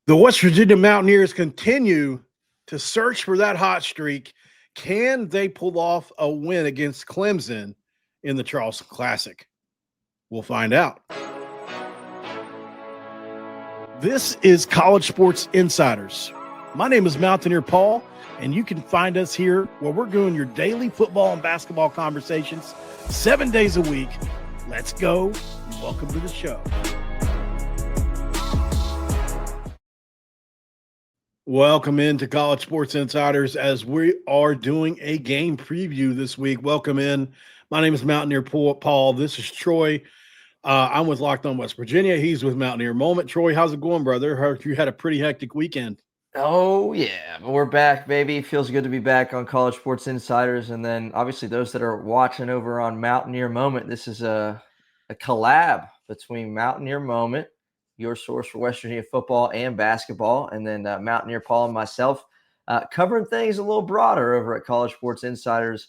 The West Virginia Mountaineers continue to search for that hot streak. Can they pull off a win against Clemson in the Charleston Classic? We'll find out. This is College Sports Insiders. My name is Mountaineer Paul, and you can find us here where we're doing your daily football and basketball conversations 7 days a week. Let's go. Welcome to the show. Welcome into College Sports Insiders as we are doing a game preview this week. Welcome in. My name is Mountaineer Paul. This is Troy. I'm with Locked On West Virginia. He's with Mountaineer Moment. Troy, how's it going, brother? Heard you had a pretty hectic weekend. Oh, yeah. We're back, baby. Feels good to be back on College Sports Insiders. And then, obviously, those that are watching over on Mountaineer Moment, this is a collab between Mountaineer Moment, your source for West Virginia football and basketball, and then Mountaineer Paul and myself covering things a little broader over at College Sports Insiders,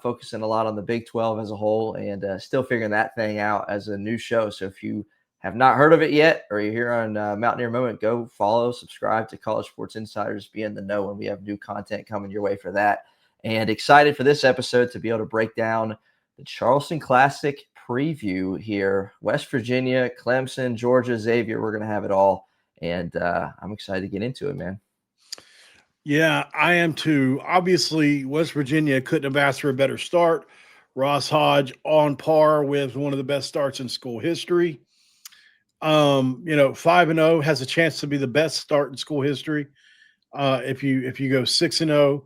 focusing a lot on the Big 12 as a whole, and still figuring that thing out as a new show. So if you have not heard of it yet, or you're here on Mountaineer Moment, go follow, subscribe to College Sports Insiders, be in the know when we have new content coming your way for that. And excited for this episode to be able to break down the Charleston Classic preview here. West Virginia, Clemson, Georgia, Xavier, we're going to have it all. And I'm excited to get into it, man. Yeah, I am too. Obviously, West Virginia couldn't have asked for a better start. Ross Hodge on par with one of the best starts in school history. 5-0 has a chance to be the best start in school history. If you go 6-0,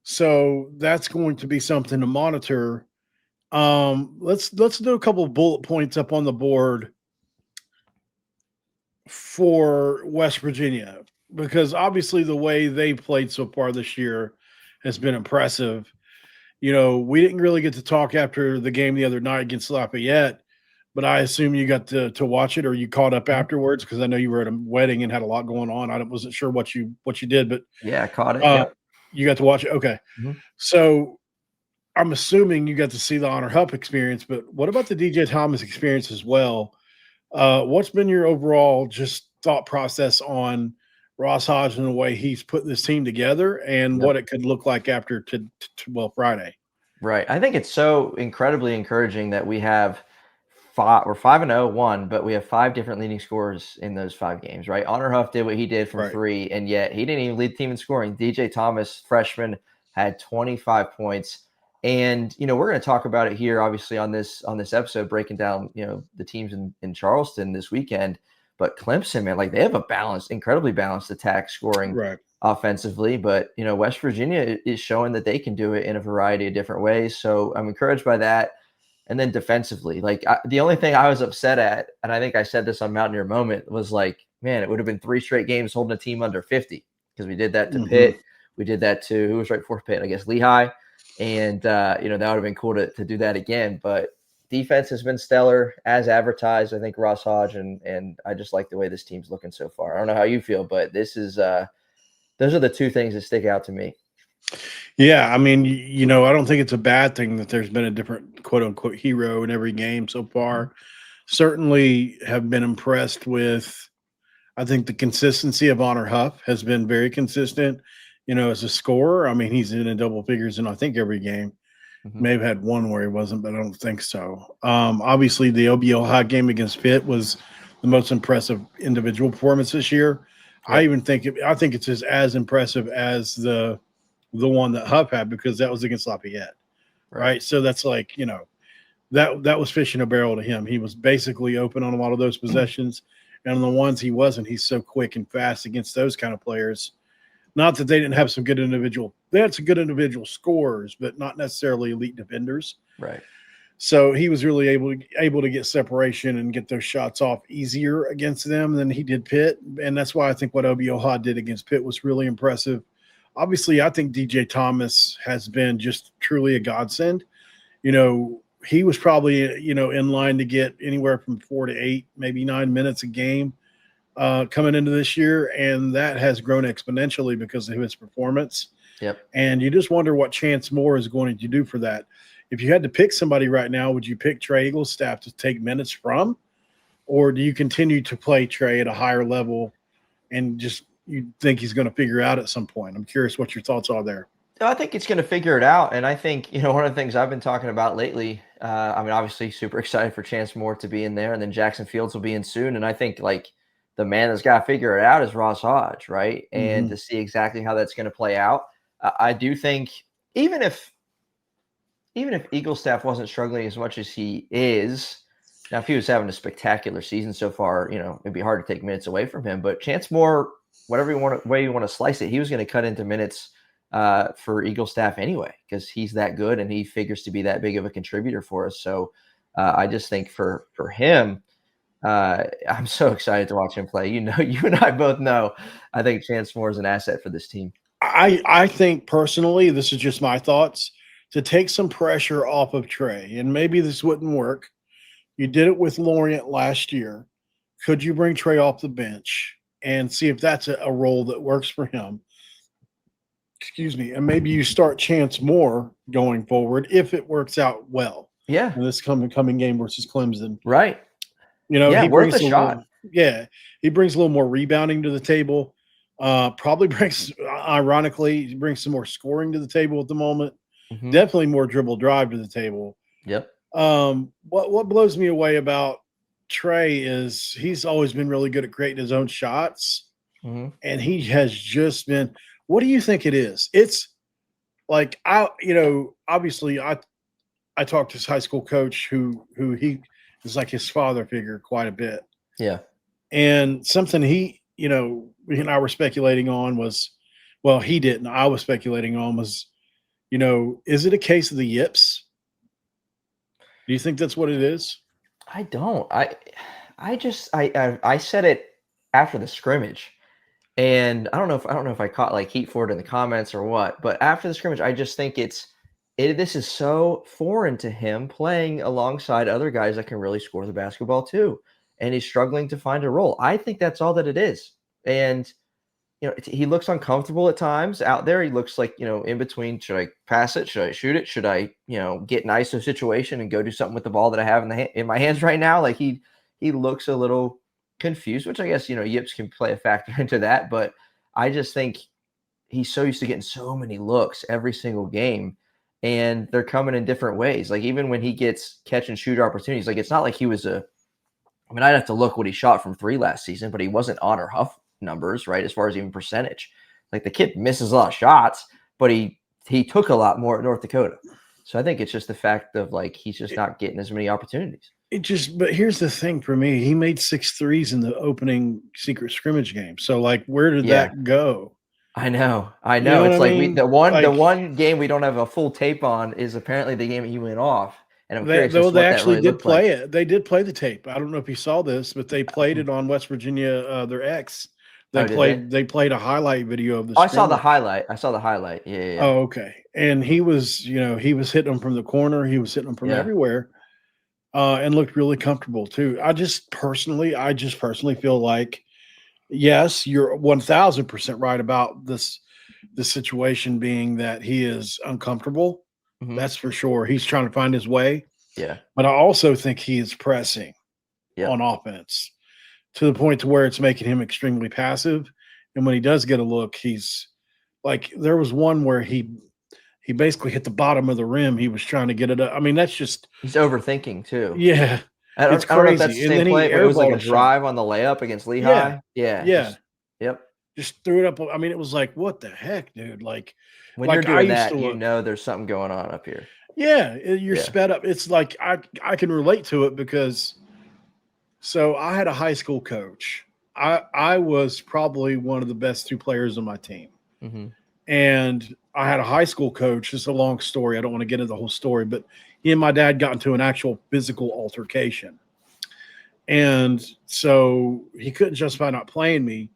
so that's going to be something to monitor. Let's do a couple of bullet points up on the board for West Virginia, because obviously the way they played so far this year has been impressive. You know, we didn't really get to talk after the game the other night against Lafayette, but I assume you got to watch it, or you caught up afterwards, because I know you were at a wedding and had a lot going on. I wasn't sure what you did, but yeah, I caught it. Yep. You got to watch it. Okay. Mm-hmm. So I'm assuming you got to see the Honor Huff experience, but what about the DJ Thomas experience as well? What's been your overall just thought process on Ross Hodge and the way he's put this team together, and what it could look like after Friday? Right. I think it's so incredibly encouraging that we have we're 5-0, but we have 5 different leading scorers in those 5 games, right? Honor Huff did what he did from 3, and yet he didn't even lead the team in scoring. DJ Thomas, freshman, had 25 points. And, we're going to talk about it here, obviously, on this episode, breaking down, the teams in Charleston this weekend. But Clemson, man, they have a incredibly balanced attack scoring offensively. But, West Virginia is showing that they can do it in a variety of different ways. So I'm encouraged by that. And then defensively, the only thing I was upset at, and I think I said this on Mountaineer Moment, was man, it would have been 3 straight games holding a team under 50, because we did that to Pitt. We did that to, who was right before Pitt? I guess Lehigh. And, that would have been cool to do that again. But defense has been stellar as advertised. I think Ross Hodge, and I just like the way this team's looking so far. I don't know how you feel, but this is those are the 2 things that stick out to me. Yeah, I mean, I don't think it's a bad thing that there's been a different quote-unquote hero in every game so far. Certainly have been impressed with, I think, the consistency of Honor Huff has been very consistent, as a scorer. I mean, he's in double figures in, I think, every game. May have had one where he wasn't, but I don't think so. Obviously, the OBO high game against Pitt was the most impressive individual performance this year. Yep. I think it's as impressive as the one that Huff had, because that was against Lafayette, right? So that's that was fish in a barrel to him. He was basically open on a lot of those possessions, and on the ones he wasn't, he's so quick and fast against those kind of players. Not that they didn't have some good individual – they had some good individual scorers, but not necessarily elite defenders. Right. So he was really able to get separation and get those shots off easier against them than he did Pitt, and that's why I think what OBO Hod did against Pitt was really impressive. Obviously, I think DJ Thomas has been just truly a godsend. He was probably, in line to get anywhere from 4 to 8, maybe 9 minutes a game coming into this year, and that has grown exponentially because of his performance. Yep. And you just wonder what Chance Moore is going to do for that. If you had to pick somebody right now, would you pick Trey Eaglestaff to take minutes from, or do you continue to play Trey at a higher level and just you think he's going to figure out at some point. I'm curious what your thoughts are there. I think it's going to figure it out. And I think, one of the things I've been talking about lately, obviously super excited for Chance Moore to be in there, and then Jackson Fields will be in soon. And I think the man that's got to figure it out is Ross Hodge, right? And to see exactly how that's going to play out. I do think even if Eagle staff wasn't struggling as much as he is, now if he was having a spectacular season so far, it'd be hard to take minutes away from him. But Chance Moore, whatever way you want to slice it, he was going to cut into minutes for Eagle staff anyway, because he's that good and he figures to be that big of a contributor for us. So I just think for him, I'm so excited to watch him play. You and I both know, I think Chance Moore is an asset for this team. I think personally, this is just my thoughts, to take some pressure off of Trey, and maybe this wouldn't work. You did it with Lorient last year. Could you bring Trey off the bench and see if that's a role that works for him? Excuse me. And maybe you start Chance Moore going forward if it works out well. Yeah. In this coming game versus Clemson. Right. He worth brings a shot. He brings a little more rebounding to the table. Probably brings, ironically, he brings some more scoring to the table at the moment. Mm-hmm. Definitely more dribble drive to the table. Yep. What blows me away about Trey is he's always been really good at creating his own shots. Mm-hmm. And he has just been – what do you think it is? It's like obviously I talked to his high school coach who he is like his father figure quite a bit. Yeah. And something he and I were speculating on was, well, he didn't. I was speculating on was, is it a case of the yips? Do you think that's what it is? I don't. I said it after the scrimmage. And I don't know if I caught heat for it in the comments or what, but after the scrimmage, I just think this is so foreign to him playing alongside other guys that can really score the basketball too. And he's struggling to find a role. I think that's all that it is. And, he looks uncomfortable at times out there. He looks like, in between, should I pass it? Should I shoot it? Should I, get an ISO situation and go do something with the ball that I have in my hands right now? He looks a little confused, which I guess, yips can play a factor into that. But I just think he's so used to getting so many looks every single game, and they're coming in different ways. Even when he gets catch and shoot opportunities, it's not like he was I'd have to look what he shot from three last season, but he wasn't on or Huff numbers, right? As far as even percentage, the kid misses a lot of shots, but he took a lot more at North Dakota. So I think it's just the fact of he's just not getting as many opportunities. But here's the thing for me. He made 6 threes in the opening secret scrimmage game. So where did that go? I know. It's the one game we don't have a full tape on is apparently the game he went off. And I'm curious they actually did play it. They did play the tape. I don't know if you saw this, but they played it on West Virginia, their X. They played a highlight video of the I saw the highlight. Yeah. Oh, okay. And he was, he was hitting them from the corner. He was hitting them from everywhere. And looked really comfortable too. I just personally feel like, yes, you're 1000% right about the situation being that he is uncomfortable. Mm-hmm. That's for sure. He's trying to find his way. Yeah. But I also think he is pressing on offense to the point to where it's making him extremely passive. And when he does get a look, he's there was one where he basically hit the bottom of the rim. He was trying to get it up. That's just – he's overthinking too. Yeah. It's crazy. I don't know if that's the same play, but it was a drive on the layup against Lehigh. Yeah. Yep. Just threw it up. It was what the heck, dude? When you're doing that, there's something going on up here. Yeah, you're sped up. It's I can relate to it because so I had a high school coach. I was probably one of the best 2 players on my team. Mm-hmm. And I had a high school coach. It's a long story. I don't want to get into the whole story, but he and my dad got into an actual physical altercation. And so he couldn't justify not playing me.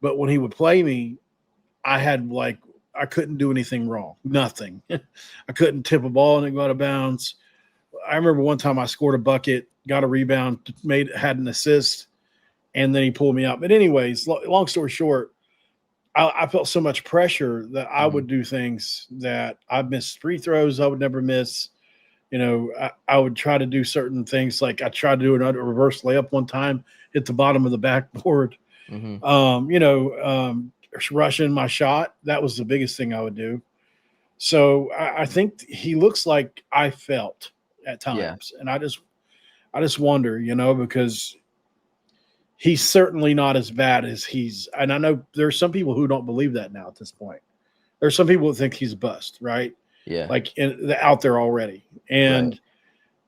But when he would play me, I had I couldn't do anything wrong. Nothing. I couldn't tip a ball and it go out of bounds. I remember one time I scored a bucket, got a rebound, had an assist, and then he pulled me out. But anyways, long story short, I felt so much pressure that I would do things that I missed free throws I would never miss. I would try to do certain things. I tried to do a reverse layup one time, hit the bottom of the backboard. Rushing my shot. That was the biggest thing I would do. So I think he looks like I felt at times. And I just wonder, because he's certainly not as bad as and I know there's some people who don't believe that now at this point. There's some people who think he's a bust, right? Yeah. Like out there already. And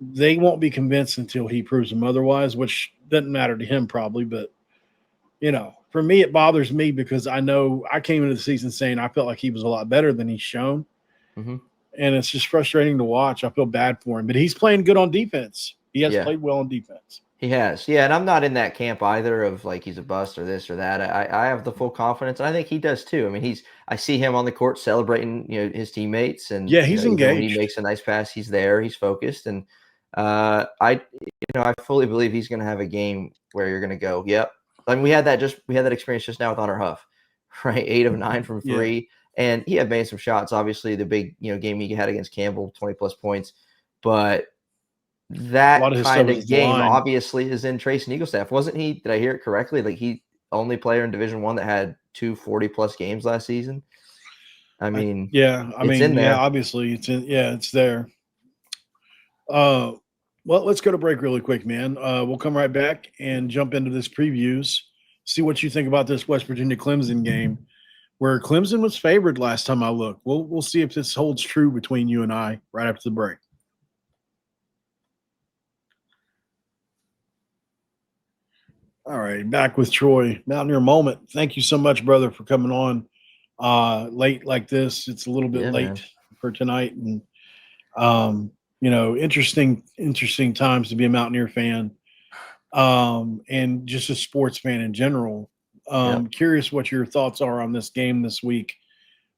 they won't be convinced until he proves them otherwise, which doesn't matter to him probably. But, for me, it bothers me because I know I came into the season saying I felt like he was a lot better than he's shown. Mm-hmm. And it's just frustrating to watch. I feel bad for him. But he's playing good on defense. He has played well on defense. He has. Yeah, and I'm not in that camp either of like he's a bust or this or that. I have the full confidence. And I think he does too. I mean, I see him on the court celebrating, his teammates, and he's engaged. When he makes a nice pass, he's there, he's focused, and I fully believe he's going to have a game where you're going to go, yep. I mean, we had that experience just now with Honor Huff, right? 8 of 9 from 3, and he had made some shots. Obviously, the big game he had against Campbell, 20+ points, but that kind of game obviously is in Trace and Eaglestaff. Wasn't he? Did I hear it correctly? Like he only player in Division I that had 2 40+ games last season. I mean, obviously it's there. Well, let's go to break really quick, man. We'll come right back and jump into this previews. See what you think about this West Virginia Clemson game, where Clemson was favored last time I looked. We'll see if this holds true between you and I right after the break. All right, back with Troy. Mountaineer Moment. Thank you so much, brother, for coming on late like this. It's a little bit late for tonight, and interesting times to be a Mountaineer fan, and just a sports fan in general. Curious what your thoughts are on this game this week,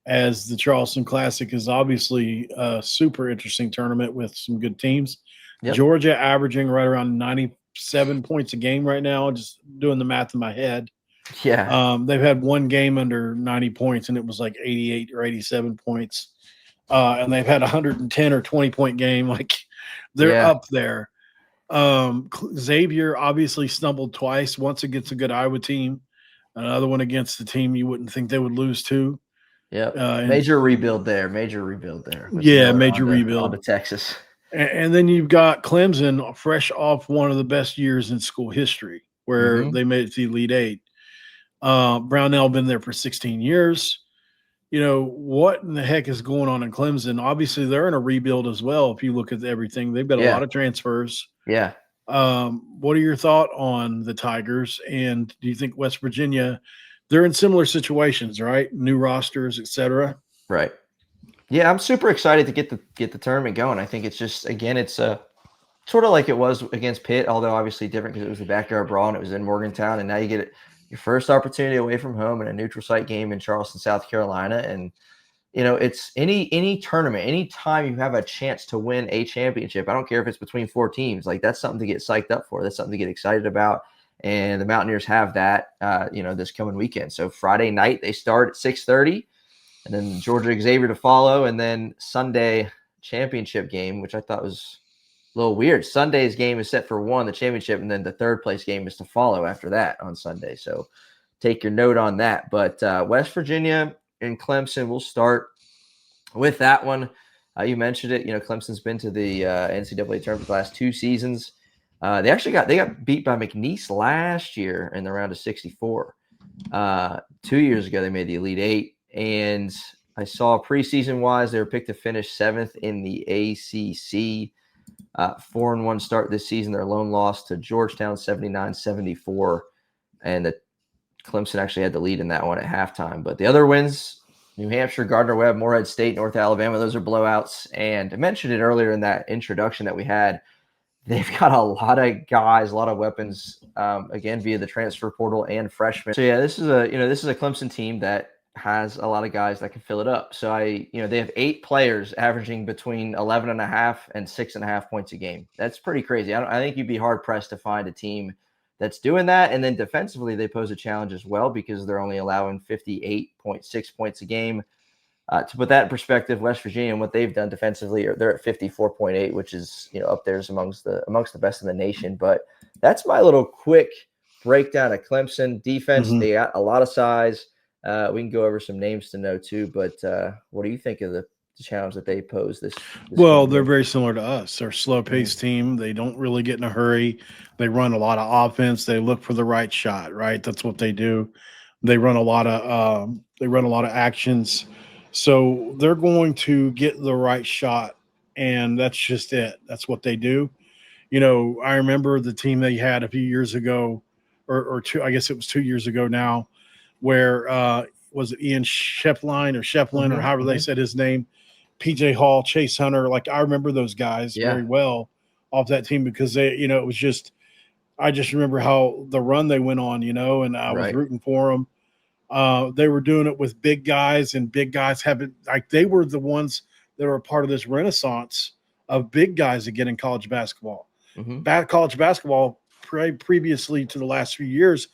as the Charleston Classic is obviously a super interesting tournament with some good teams. Georgia averaging right around 97 points a game right now, just doing the math in my head. They've had one game under 90 points, and it was like 88 or 87 points. And they've had 110 or 20-point game. Like they're up there. Xavier obviously stumbled twice. Once against a good Iowa team, another one against the team you wouldn't think they would lose to. Major rebuild there. Major rebuild. On to Texas. And then you've got Clemson fresh off one of the best years in school history, where they made it to the Elite Eight. Brownell been there for 16 years. What in the heck is going on in Clemson? Obviously, they're in a rebuild as well. If you look at everything, they've got a lot of transfers. What are your thoughts on the Tigers? And do you think West Virginia, they're in similar situations, right? New rosters, et cetera. Right. Yeah, I'm super excited to get the tournament going. I think it's just, again, it's sort of like it was against Pitt, although obviously different because it was the backyard brawl and it was in Morgantown, and now you get your first opportunity away from home in a neutral site game in Charleston, South Carolina. And it's any tournament, any time you have a chance to win a championship, I don't care if it's between 4 teams, like that's something to get psyched up for. That's something to get excited about. And the Mountaineers have that, this coming weekend. So Friday night they start at 6:30, and then Georgia Xavier to follow, and then Sunday championship game, which I thought was a little weird. Sunday's game is set for 1, the championship, and then the third place game is to follow after that on Sunday. So take your note on that. But West Virginia and Clemson, we'll start with that one. You mentioned it. Clemson's been to the NCAA tournament the last 2 seasons. They got beat by McNeese last year in the round of 64. 2 years ago, they made the Elite Eight. And I saw preseason wise, they were picked to finish 7th in the ACC. 4-1 start this season. Their lone loss to Georgetown, 79-74. And the Clemson actually had the lead in that one at halftime. But the other wins, New Hampshire, Gardner-Webb, Morehead State, North Alabama, those are blowouts. And I mentioned it earlier in that introduction that we had. They've got a lot of guys, a lot of weapons, again, via the transfer portal and freshmen. So, yeah, this is a Clemson team that has a lot of guys that can fill it up. So they have 8 players averaging between 11.5 and 6.5 points a game. That's pretty crazy. I think you'd be hard pressed to find a team that's doing that. And then defensively, they pose a challenge as well because they're only allowing 58.6 points a game. To put that in perspective, West Virginia and what they've done defensively, they're at 54.8, which is up there amongst the best in the nation. But that's my little quick breakdown of Clemson defense. Mhm. They got a lot of size. We can go over some names to know too, but what do you think of the challenge that they pose this Well, coming they're year? very similar to us. They're a slow-paced team. They don't really get in a hurry. They run a lot of offense. They look for the right shot, right? That's what they do. They run a lot of actions. So they're going to get the right shot, and that's just it. That's what they do. I remember the team they had a few years ago, or two. I guess it was 2 years ago now, where was it Ian Shefflin or Mhm, however they mhm. said his name, PJ Hall, Chase Hunter. Like I remember those guys Yeah, very well off that team because it was just I just remember how the run they went on, and I was right. rooting for them. They were doing it with big guys, and big guys haven't like they were the ones that were a part of this renaissance of big guys again in college basketball. Mhm. College basketball previously to the last few years,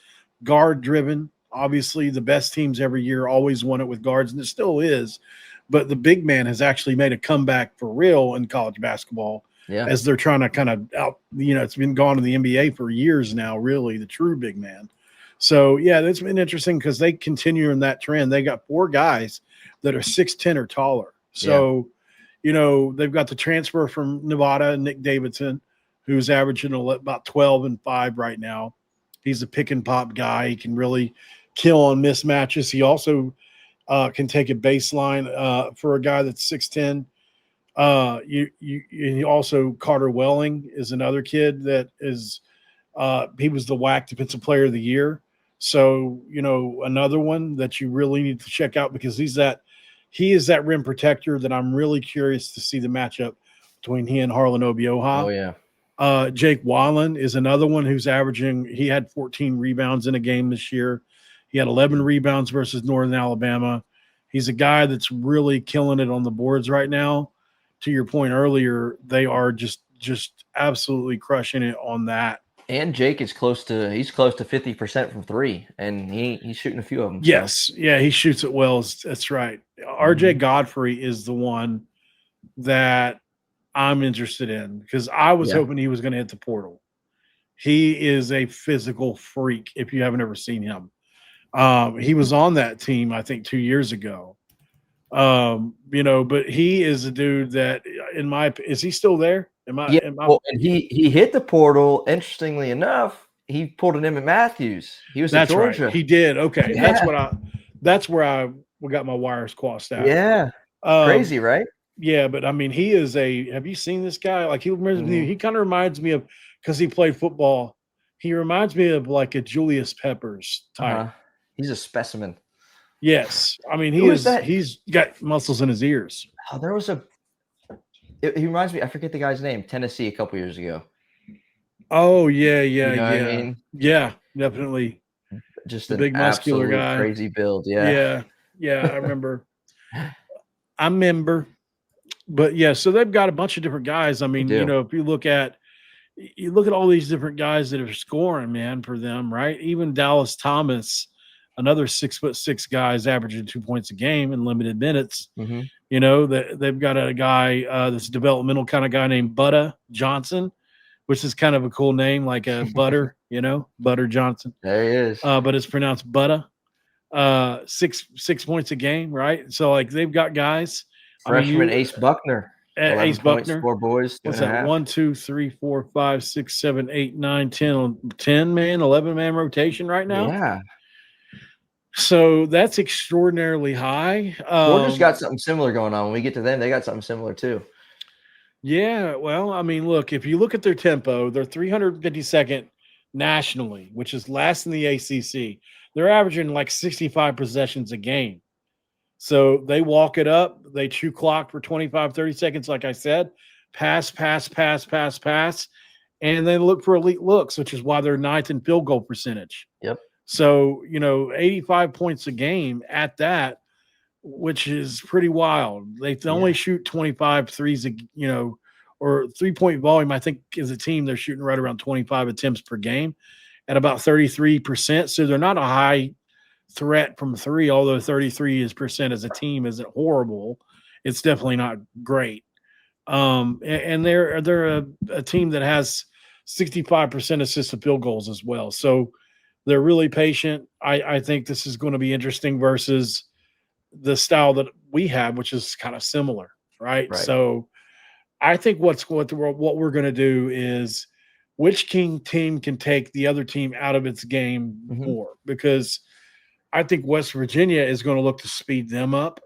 guard driven. Obviously, the best teams every year always won it with guards, and it still is. But the big man has actually made a comeback for real in college basketball Yeah. as they're trying to kind of out. It's been gone to the NBA for years now. Really, the true big man. So yeah, that's been interesting because they continue in that trend. They got 4 guys that are 6'10" or taller. Yeah. So they've got the transfer from Nevada, Nick Davidson, who's averaging about 12 and 5 right now. He's a pick and pop guy. He can really kill on mismatches. He also can take a baseline for a guy that's 6'10". You also Carter Welling is another kid that is he was the WAC Defensive Player of the Year. So another one that you really need to check out because he is that rim protector that I'm really curious to see the matchup between he and Harlan Oh Obioha. yeah. Jake Wallen is another one who's he had 14 rebounds in a game this year. He had 11 rebounds versus Northern Alabama. He's a guy that's really killing it on the boards right now. To your point earlier, they are just absolutely crushing it on that. And Jake is close to 50% from three, and he's shooting a few of them. So Yes, yeah, he shoots it well. That's right. RJ Godfrey is the one that I'm interested in because I was yeah, hoping he was going to hit the portal. He is a physical freak if you haven't ever seen him. He was on that team, I think, 2 years ago. But he is a dude that, is he still there? yeah. Well, and he hit the portal. Interestingly enough, he pulled an Emmett Matthews. He was at That's right. Georgia. He did. Okay. Yeah, That's where I got my wires crossed out. yeah. Um, Crazy, right? yeah, but I mean, have you seen this guy? Like he kind of reminds me of, because he played football. He reminds me of like a Julius Peppers type. Uh-huh. He's a specimen. Yes. I mean, Who is that? he's got muscles in his ears. Oh, there was he reminds me, I forget the guy's name, Tennessee a couple years ago. Oh, yeah, You know what I yeah. mean? Yeah, definitely. Just The an big muscular absolute guy. crazy build. Yeah. Yeah. Yeah, I remember. But yeah, so they've got a bunch of different guys. I They mean, do. if you look at all these different guys that are scoring, man, for them, right? Even Dallas Thomas, another 6'6" guy, is averaging 2 points a game in limited minutes. Mhm. They've got a guy that's a developmental kind of guy named Butta Johnson, which is kind of a cool name, like a butter, Butter Johnson. There he is. But it's pronounced Butta. 6 points a game, right? So like they've got guys. Freshman Ace Buckner. 11 Ace points, Buckner. 4 boys, What's 2.5. that? 1, 2, 3, 4, 5, 6, 7, 8, 9, 10 on 10-man, 11-man rotation right now. Yeah. So that's extraordinarily high. Georgia's got something similar going on. When we get to them, they got something similar too. Yeah, well, I mean, look, if you look at their tempo, they're 352nd nationally, which is last in the ACC. They're averaging like 65 possessions a game. So they walk it up, they chew clock for 25, 30 seconds, like I said, pass, and they look for elite looks, which is why they're ninth in field goal percentage. Yep. So, 85 points a game at that, which is pretty wild. They only shoot 25 threes, or 3-point volume. I think as a team, they're shooting right around 25 attempts per game at about 33%. So they're not a high threat from three, although 33% as a team isn't horrible. It's definitely not great. And they're a team that has 65% assisted field goals as well. So, They're really patient. I think this is going to be interesting versus the style that we have, which is kind of similar, right? Right. So I think what we're going to do is which team can take the other team out of its game Mhm. more, because I think West Virginia is going to look to speed them up,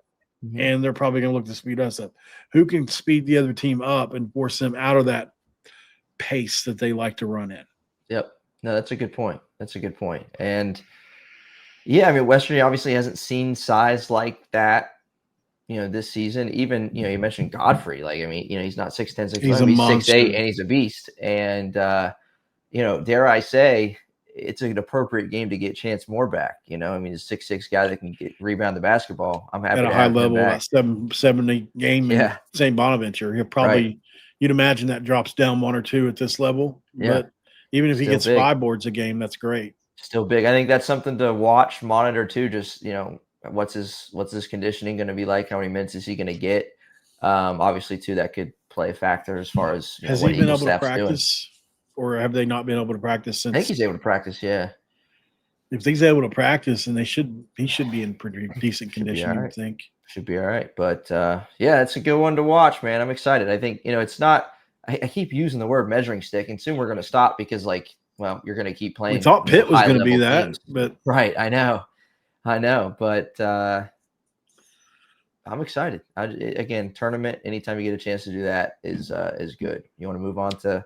Mhm. and they're probably going to look to speed us up. Who can speed the other team up and force them out of that pace that they like to run in? Yep. No, that's a good point. That's a good point. And yeah, I mean, West Virginia obviously hasn't seen size like that, this season. Even, you mentioned Godfrey. Like, I mean, he's not 6'10", He's 6'11", a he's 6'8", monster. and he's a beast. And dare I say, it's an appropriate game to get Chance Moore back. I mean, he's a 6'6" guy that can rebound the basketball. I'm happy At a to high have him level, back. about 770 game in Yeah. St. Bonaventure. He'll Right. probably, you'd imagine that drops down 1 or 2 at this level. Yeah. But even if he Still gets big. 5 boards a game, that's great. Still big. I think that's something to watch, monitor too. Just, what's his conditioning going to be like? How many minutes is he going to get? Obviously too, that could play a factor as far as Has what he been Eagle able to staff's doing. practice, or have they not been able to practice I think since? he's able to practice. Yeah. If he's able to practice, then he should be in pretty decent Should be condition, all you right. would think. Should be all right. But yeah, it's a good one to watch, man. I'm excited. I think, it's not, I keep using the word measuring stick, and soon we're going to stop because, like, well, you're going to keep We playing, thought Pitt was high going to be level that, teams. but Right. I know. But I'm excited. Again, tournament, anytime you get a chance to do that is good. You want to move on to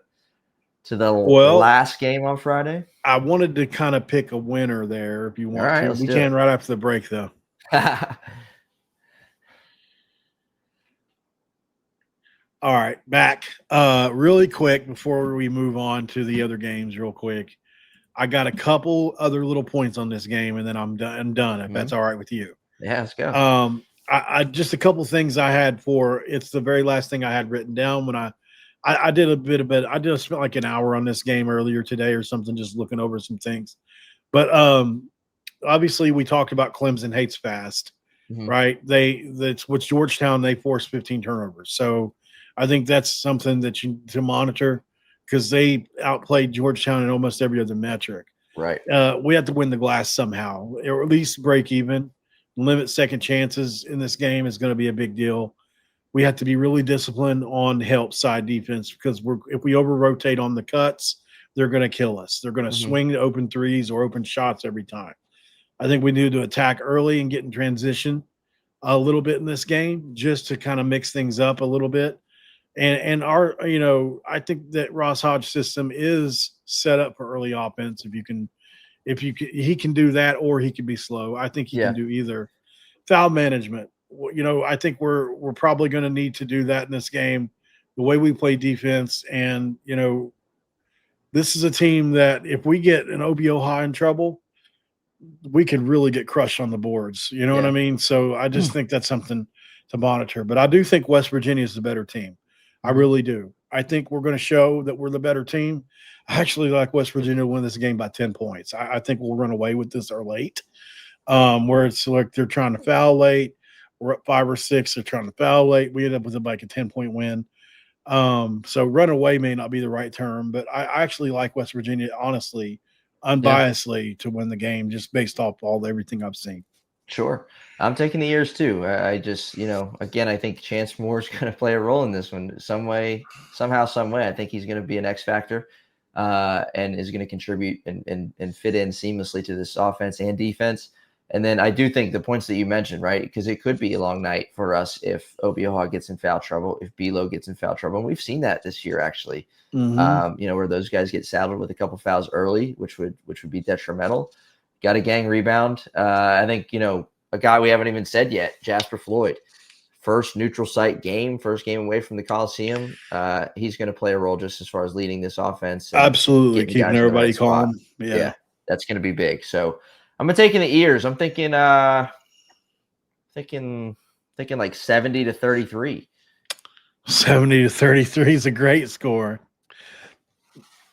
the last game on Friday? I wanted to kind of pick a winner there if you All want right, to. let's We do can it. right after the break, though. All right, back. Really quick before we move on to the other games, real quick. I got a couple other little points on this game, and then I'm done. If that's all right with you. Yeah, let's go. I just a couple things I had for. It's the very last thing I had written down when I did a bit of it. I just spent like an hour on this game earlier today or something, just looking over some things. But obviously we talked about Clemson hates fast, Mhm. right? That's with Georgetown, they forced 15 turnovers. So I think that's something that you to monitor, because they outplayed Georgetown in almost every other metric. Right. We have to win the glass somehow, or at least break even. Limit second chances in this game is going to be a big deal. We have to be really disciplined on help side defense, because if we over rotate on the cuts, they're going to kill us. They're going to Mhm. swing open threes or open shots every time. I think we need to attack early and get in transition a little bit in this game, just to kind of mix things up a little bit. And our, I think that Ross Hodge system is set up for early offense. He can do that, or he can be slow. I think he can Yeah. do either. Foul management. I think we're probably going to need to do that in this game. The way we play defense, and this is a team that if we get an OBO high in trouble, we could really get crushed on the boards. You know what I Yeah. mean? So I just think that's something to monitor. But I do think West Virginia is the better team. I Mhm. really do. I think we're going to show that we're the better team. I actually like West Virginia to win this game by 10 points. I think we'll run away with this or late, where it's like they're trying to foul late. We're up 5 or 6. They're trying to foul late. We end up with like a 10-point win. So run away may not be the right term, but I actually like West Virginia, honestly, Yeah. unbiasedly, to win the game, just based off everything I've seen. Sure. I'm taking the ears too. I just, again, I think Chance Moore is going to play a role in this one some way, somehow, some way. I think he's going to be an X factor, and is going to contribute and fit in seamlessly to this offense and defense. And then I do think the points that you mentioned, right? Because it could be a long night for us if Obioha gets in foul trouble, if Belo gets in foul trouble. And we've seen that this year, actually, where those guys get saddled with a couple fouls early, which would be detrimental. Got a gang rebound. I think, a guy we haven't even said yet, Jasper Floyd. First neutral site game, first game away from the Coliseum. He's going to play a role just as far as leading this offense. Absolutely. Getting Keeping guys in the everybody right spot. calm. Yeah. That's going to be big. So I'm taking the ears. I'm thinking like 70-33. 70-33 is a great score.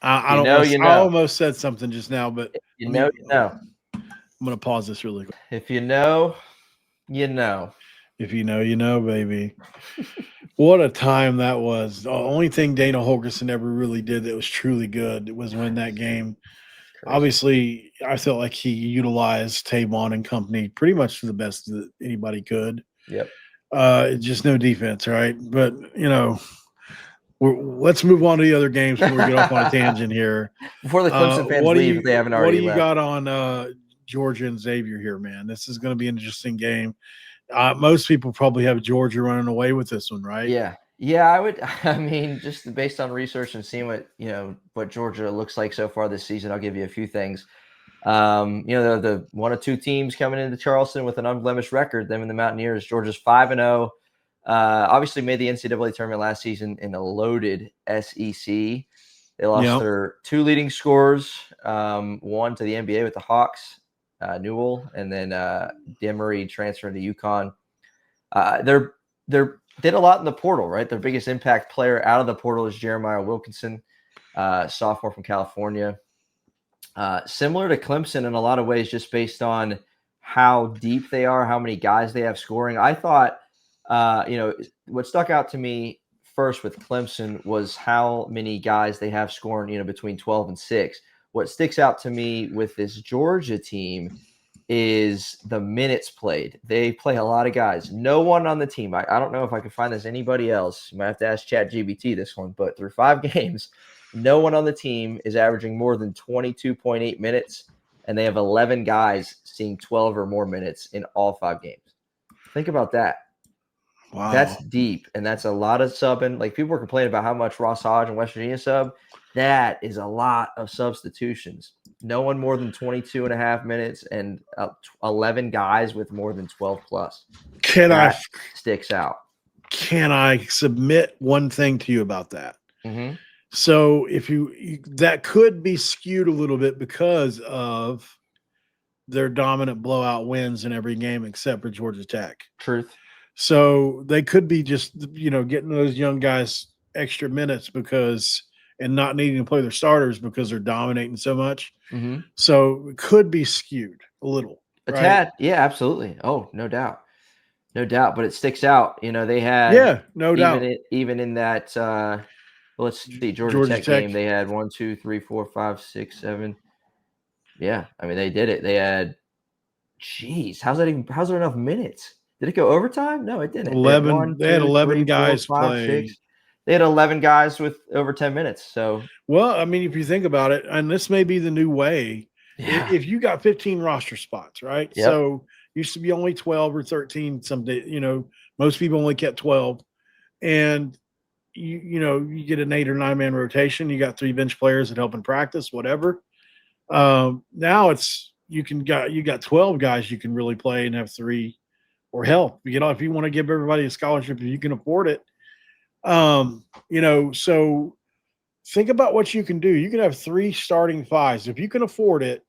I almost said something just now, but I'm going to pause this really quick. If you know, you know. If you know, you know, baby. What a time that was. The only thing Dana Holgerson ever really did that was truly good was win that game. obviously, I felt like he utilized Tavon and company pretty much to the best that anybody could. Yep. Just no defense, right? But let's move on to the other games before we get off on a tangent here. Before the Clemson fans leave, if they haven't already left. What do you got on Georgia and Xavier here, man? This is going to be an interesting game. Most people probably have Georgia running away with this one, right? Yeah. Yeah, I would. I mean, just based on research and seeing what Georgia looks like so far this season, I'll give you a few things. The one of two teams coming into Charleston with an unblemished record, them and the Mountaineers. Georgia's 5-0. Obviously made the NCAA tournament last season in a loaded SEC. They lost their two leading scorers, one to the NBA with the Hawks, Newell, and then Demery transferring to UConn. They're did a lot in the portal, right? Their biggest impact player out of the portal is Jeremiah Wilkinson, sophomore from California. Similar to Clemson in a lot of ways, just based on how deep they are, how many guys they have scoring. I thought, what stuck out to me first with Clemson was how many guys they have scoring, between 12 and 6. What sticks out to me with this Georgia team is the minutes played. They play a lot of guys. No one on the team. I don't know if I can find this anybody else. You might have to ask ChatGPT this one, but through 5 games, no one on the team is averaging more than 22.8 minutes, and they have 11 guys seeing 12 or more minutes in all 5 games. Think about that. Wow. That's deep, and that's a lot of subbing. Like, people were complaining about how much Ross Hodge and West Virginia sub. That is a lot of substitutions. No one more than 22 and a half minutes, and 11 guys with more than 12 plus. That sticks out. Can I submit one thing to you about that? Mm-hmm. So if that could be skewed a little bit because of their dominant blowout wins in every game except for Georgia Tech. Truth. So they could be just, getting those young guys extra minutes and not needing to play their starters because they're dominating so much. Mm-hmm. So it could be skewed a little. A tad. Yeah, absolutely. Oh, no doubt. No doubt. But it sticks out. They had no doubt. Even in that let's see, Georgia Tech game, they had 1, 2, 3, 4, 5, 6, 7. Yeah, I mean, they did it. They had, how's there enough minutes? Did it go overtime? No, it didn't. 11. They had 11 guys play. They had 11 guys with over 10 minutes. So, well, I mean, if you think about it, and this may be the new way, if you got 15 roster spots, right? Yep. So used to be only 12 or 13. Someday, most people only kept 12, and you get an 8 or 9 man rotation. You got 3 bench players that help in practice, whatever. Now you got 12 guys you can really play and have 3, or hell, if you want to give everybody a scholarship, if you can afford it. So think about what you can do. You can have 3 starting 5s. If you can afford it,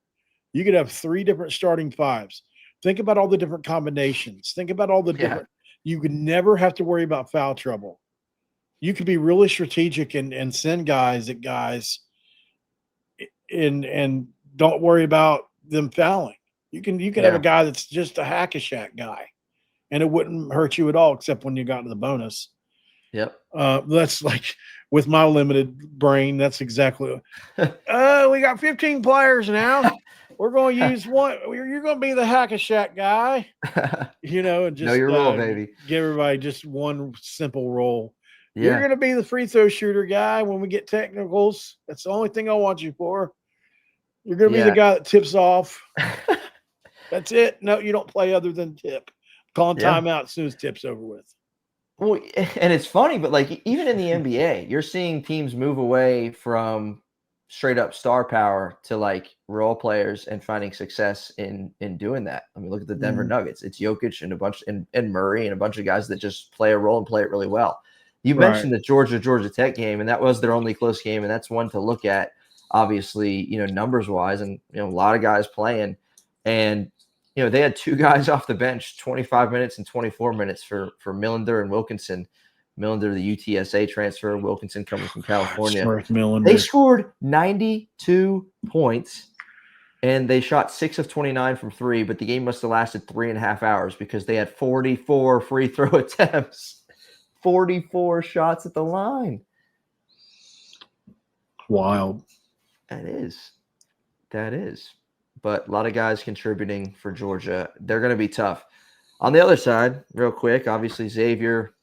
you could have 3 different starting 5s. Think about all the different combinations. Think about all the different, you could never have to worry about foul trouble. You could be really strategic and send guys and don't worry about them fouling. You can have a guy that's just a hack-a-shack guy, and it wouldn't hurt you at all, except when you got to the bonus. Yep. That's like, with my limited brain, that's exactly. We got 15 players now. We're going to use one. You're going to be the hack-a-shack guy, and just know your role, baby. Give everybody just one simple role. Yeah. You're going to be the free throw shooter guy when we get technicals. That's the only thing I want you for. You're going to be the guy that tips off. That's it. No, you don't play other than tip. Calling timeout as soon as tip's over with. Well, and it's funny, but like, even in the NBA, you're seeing teams move away from straight up star power to like role players and finding success in doing that. I mean, look at the Denver Nuggets. It's Jokic and a bunch and Murray and a bunch of guys that just play a role and play it really well. You mentioned the Georgia Tech game, and that was their only close game, and that's one to look at, obviously, numbers wise, and a lot of guys playing, and they had 2 guys off the bench, 25 minutes and 24 minutes for Millender and Wilkinson. Millender, the UTSA transfer, Wilkinson coming from California. They scored 92 points, and they shot 6 of 29 from 3, but the game must have lasted 3.5 hours because they had 44 free throw attempts, 44 shots at the line. Wild. That is. That is. But a lot of guys contributing for Georgia. They're going to be tough. On the other side, real quick, obviously Xavier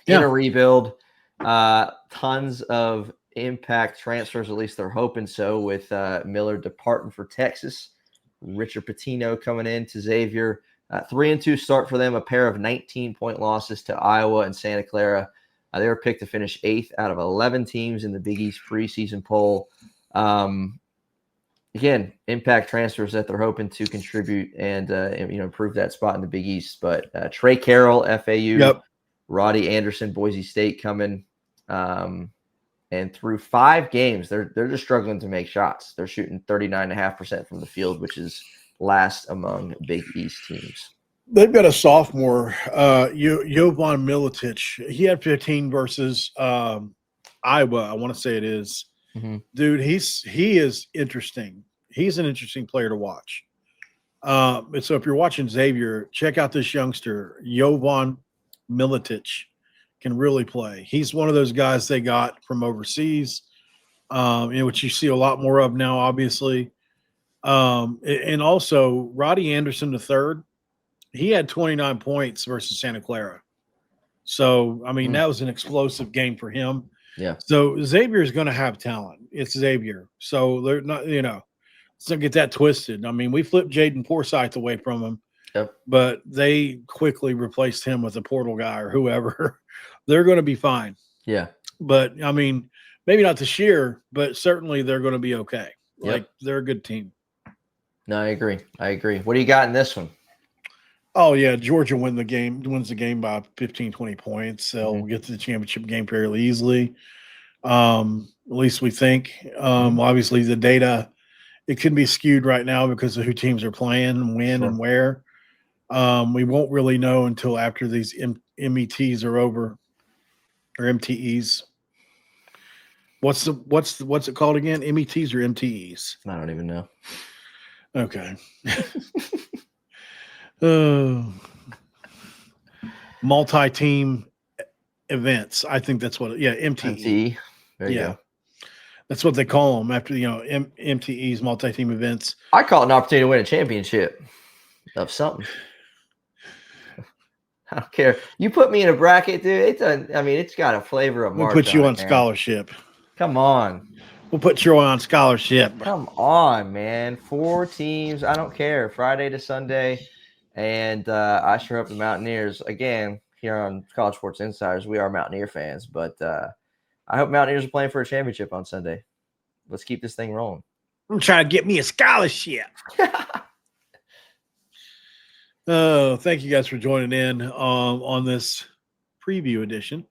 in a rebuild. Tons of impact transfers, at least they're hoping so, with Miller departing for Texas. Richard Pitino coming in to Xavier. 3-2 start for them, a pair of 19-point losses to Iowa and Santa Clara. They were picked to finish 8th out of 11 teams in the Big East preseason poll. Again, impact transfers that they're hoping to contribute and improve that spot in the Big East. But Trey Carroll, FAU, Roddy Anderson, Boise State coming. And through 5 games, they're just struggling to make shots. They're shooting 39.5% from the field, which is last among Big East teams. They've got a sophomore, Jovan Milicic. He had 15 versus Iowa, I want to say it is. Mm-hmm. Dude, he is interesting. He's an interesting player to watch. And so if you're watching Xavier, check out this youngster, Jovan Milicic. Can really play. He's one of those guys they got from overseas, which you see a lot more of now, obviously. And also Roddy Anderson III, he had 29 points versus Santa Clara. So, I mean, that was an explosive game for him. Yeah. So Xavier is going to have talent. It's Xavier. So they're not, let's not get that twisted. I mean, we flipped Jaden Forsyth away from him. Yep. But they quickly replaced him with a portal guy or whoever. They're going to be fine. Yeah. But, I mean, maybe not this year, but certainly they're going to be okay. Yep. Like, they're a good team. No, I agree. What do you got in this one? Oh, yeah, Georgia wins the game by 15, 20 points. They'll get to the championship game fairly easily. At least we think. Obviously, the data, it can be skewed right now because of who teams are playing, when, and where. We won't really know until after these METs are over, or MTEs. What's it called again? METs or MTEs? I don't even know. Okay. Multi-team events. I think that's what. Yeah, MTE. There you go. That's what they call them after MTEs, multi-team events. I call it an opportunity to win a championship of something. I don't care. You put me in a bracket, dude. It's got a flavor of March. We'll put you on scholarship. Come on. We'll put you on scholarship. Come on, man. 4 teams. I don't care. Friday to Sunday. And I sure hope the Mountaineers, again, here on College Sports Insiders, we are Mountaineer fans. But I hope Mountaineers are playing for a championship on Sunday. Let's keep this thing rolling. I'm trying to get me a scholarship. Thank you guys for joining in on this preview edition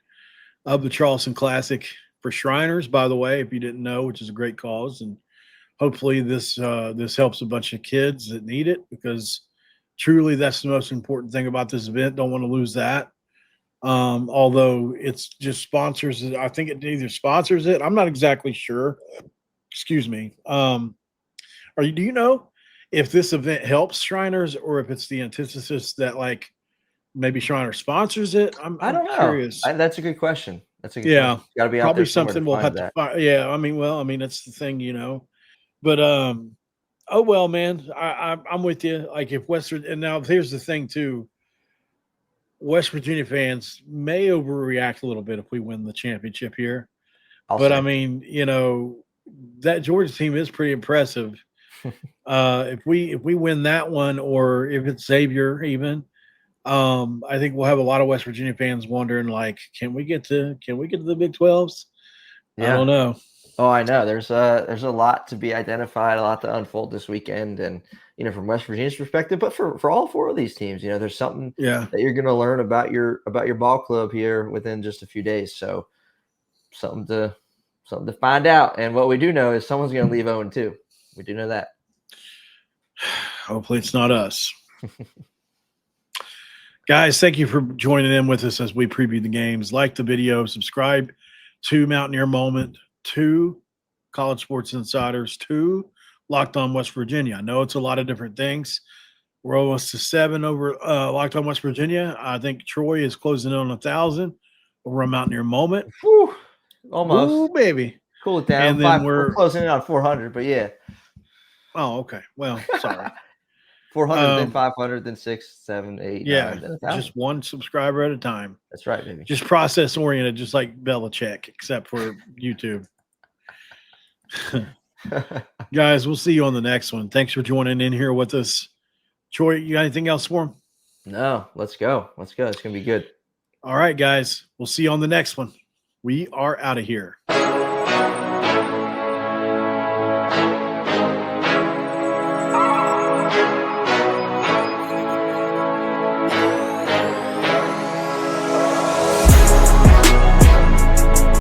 of the Charleston Classic for Shriners, by the way, if you didn't know, which is a great cause. And hopefully this helps a bunch of kids that need it, because truly that's the most important thing about this event. Don't want to lose that. Although it's just sponsors. I think it either sponsors it. I'm not exactly sure. Excuse me. Do you know if this event helps Shriners or if it's the antithesis that like maybe Shriners sponsors it? I don't know. Curious. That's a good question. That's a good question. Got to be probably something we'll have to find. Yeah, I mean, that's the thing, But oh well, man, I'm with you. Like if Western, and now here's the thing too. West Virginia fans may overreact a little bit if we win the championship here. I mean, that Georgia team is pretty impressive. If we win that one, or if it's Xavier even, I think we'll have a lot of West Virginia fans wondering, like, can we get to the Big 12s? Yeah. I don't know. Oh, I know. There's a lot to be identified, a lot to unfold this weekend, and from West Virginia's perspective, but for all 4 of these teams, there's something that you're going to learn about your ball club here within just a few days. So something to find out. And what we do know is someone's going to leave 0-2. We do know that. Hopefully it's not us. Guys, thank you for joining in with us as we preview the games. Like the video, subscribe to Mountaineer Moment, to College Sports Insiders, to Locked On West Virginia. I know it's a lot of different things. We're almost to 7 over Locked On West Virginia. I think Troy is closing in on 1,000 over on Mountaineer Moment. Whew, almost. Ooh, baby. Cool it down. And then we're closing in on 400, but yeah. Oh, okay. Well, sorry. 400, then 500, then 6, 7, 8, 9, Yeah, then 1,000. just one subscriber at a time. That's right, baby. Just process oriented, just like Belichick, except for YouTube. Guys, we'll see you on the next one. Thanks for joining in here with us. Troy, you got anything else for him? No, let's go. Let's go. It's going to be good. All right, guys. We'll see you on the next one. We are out of here.